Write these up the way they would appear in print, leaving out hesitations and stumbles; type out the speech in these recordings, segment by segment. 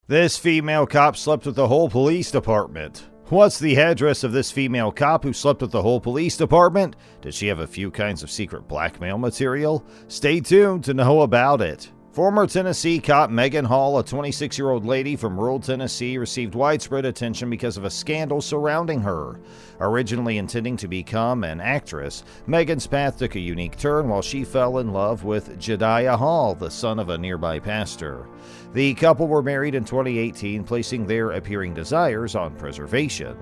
This female cop slept with the whole police department. What's the address of this female cop who slept with the whole police department? Did she have a few kinds of secret blackmail material? Stay tuned to know about it. Former Tennessee cop Megan Hall, a 26-year-old lady from rural Tennessee, received widespread attention because of a scandal surrounding her. Originally intending to become an actress, Megan's path took a unique turn while she fell in love with Jedediah Hall, the son of a nearby pastor. The couple were married in 2018, placing their appearing desires on preservation.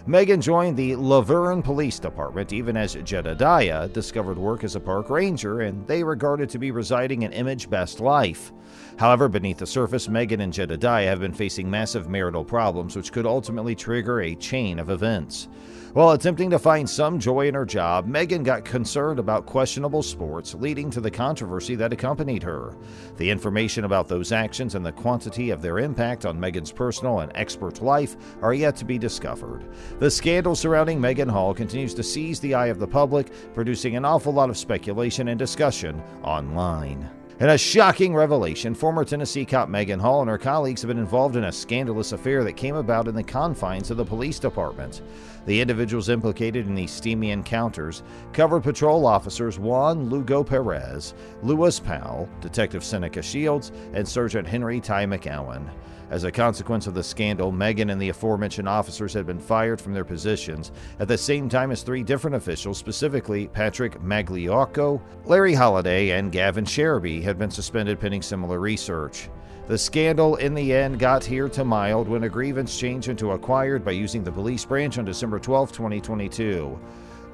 Megan joined the Laverne Police Department even as Jedediah discovered work as a park ranger, and they regarded to be residing an image-best life. However, beneath the surface, Megan and Jedediah have been facing massive marital problems which could ultimately trigger a chain of events. While attempting to find some joy in her job, Megan got concerned about questionable sports, leading to the controversy that accompanied her. The information about those actions and the quantity of their impact on Megan's personal and expert life are yet to be discovered. The scandal surrounding Megan Hall continues to seize the eye of the public, producing an awful lot of speculation and discussion online. In a shocking revelation, former Tennessee cop Megan Hall and her colleagues have been involved in a scandalous affair that came about in the confines of the police department. The individuals implicated in these steamy encounters covered patrol officers Juan Lugo Perez, Louis Powell, Detective Seneca Shields, and Sergeant Henry Ty McGowan. As a consequence of the scandal, Megan and the aforementioned officers had been fired from their positions at the same time as three different officials, specifically Patrick Magliocco, Larry Holliday, and Gavin Sherby, had been suspended pending similar research. The scandal in the end got here to mild when a grievance changed into acquired by using the police branch on December 12, 2022.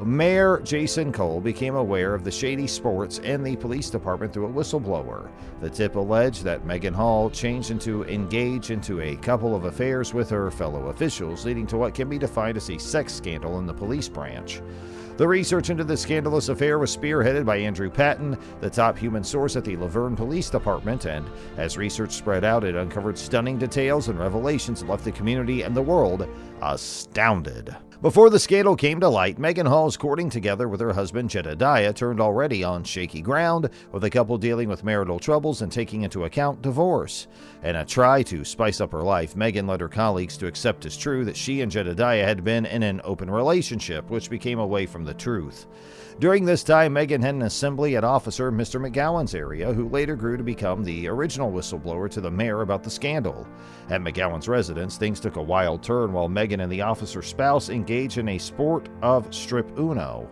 Mayor Jason Cole became aware of the shady sports in the police department through a whistleblower. The tip alleged that Megan Hall changed into engage into a couple of affairs with her fellow officials, leading to what can be defined as a sex scandal in the police branch. The research into the scandalous affair was spearheaded by Andrew Patton, the top human source at the Laverne Police Department, and as research spread out, it uncovered stunning details and revelations that left the community and the world astounded. Before the scandal came to light, Megan Hall's courting together with her husband Jedediah turned already on shaky ground, with the couple dealing with marital troubles and taking into account divorce. In a try to spice up her life, Megan led her colleagues to accept as true that she and Jedediah had been in an open relationship, which became away from the truth. During this time, Megan had an assembly at Officer Mr. McGowan's area, who later grew to become the original whistleblower to the mayor about the scandal. At McGowan's residence, things took a wild turn while Megan and the officer's spouse engaged in a sport of strip uno.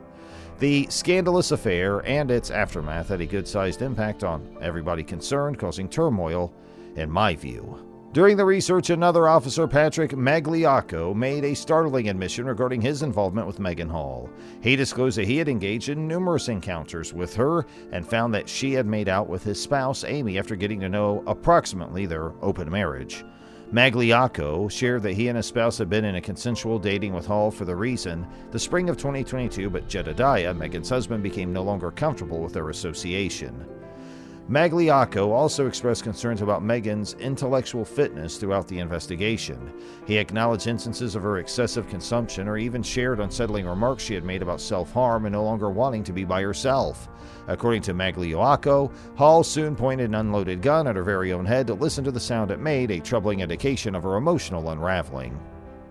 The scandalous affair and its aftermath had a good-sized impact on everybody concerned, causing turmoil, in my view. During the research, another officer, Patrick Magliocco, made a startling admission regarding his involvement with Megan Hall. He disclosed that he had engaged in numerous encounters with her and found that she had made out with his spouse, Amy, after getting to know approximately their open marriage. Magliocco shared that he and his spouse had been in a consensual dating with Hall for the spring of 2022, but Jedediah, Megan's husband, became no longer comfortable with their association. Magliocco also expressed concerns about Megan's intellectual fitness throughout the investigation. He acknowledged instances of her excessive consumption or even shared unsettling remarks she had made about self-harm and no longer wanting to be by herself. According to Magliocco, Hall soon pointed an unloaded gun at her very own head to listen to the sound it made, a troubling indication of her emotional unraveling.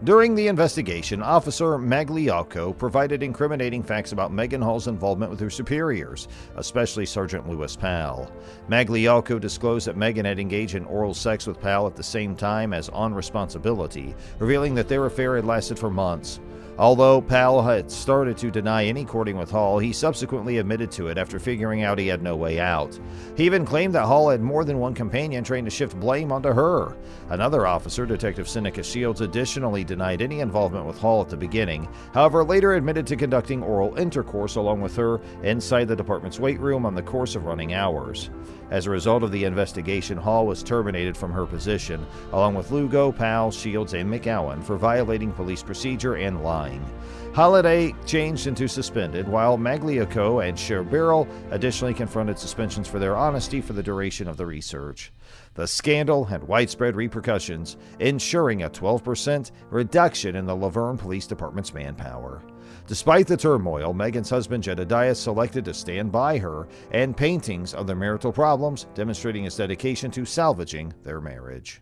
During the investigation, Officer Magliocco provided incriminating facts about Megan Hall's involvement with her superiors, especially Sergeant Louis Powell. Magliocco disclosed that Megan had engaged in oral sex with Powell at the same time as on responsibility, revealing that their affair had lasted for months. Although Powell had started to deny any courting with Hall, he subsequently admitted to it after figuring out he had no way out. He even claimed that Hall had more than one companion trying to shift blame onto her. Another officer, Detective Seneca Shields, additionally denied any involvement with Hall at the beginning, however later admitted to conducting oral intercourse along with her inside the department's weight room on the course of running hours. As a result of the investigation, Hall was terminated from her position, along with Lugo, Powell, Shields, and McGowan for violating police procedure and lying. Holliday changed into suspended, while Magliocco and Sherberl additionally confronted suspensions for their honesty for the duration of the research. The scandal had widespread repercussions, ensuring a 12% reduction in the Laverne Police Department's manpower. Despite the turmoil, Megan's husband Jedediah selected to stand by her, and paintings of their marital problems demonstrating his dedication to salvaging their marriage.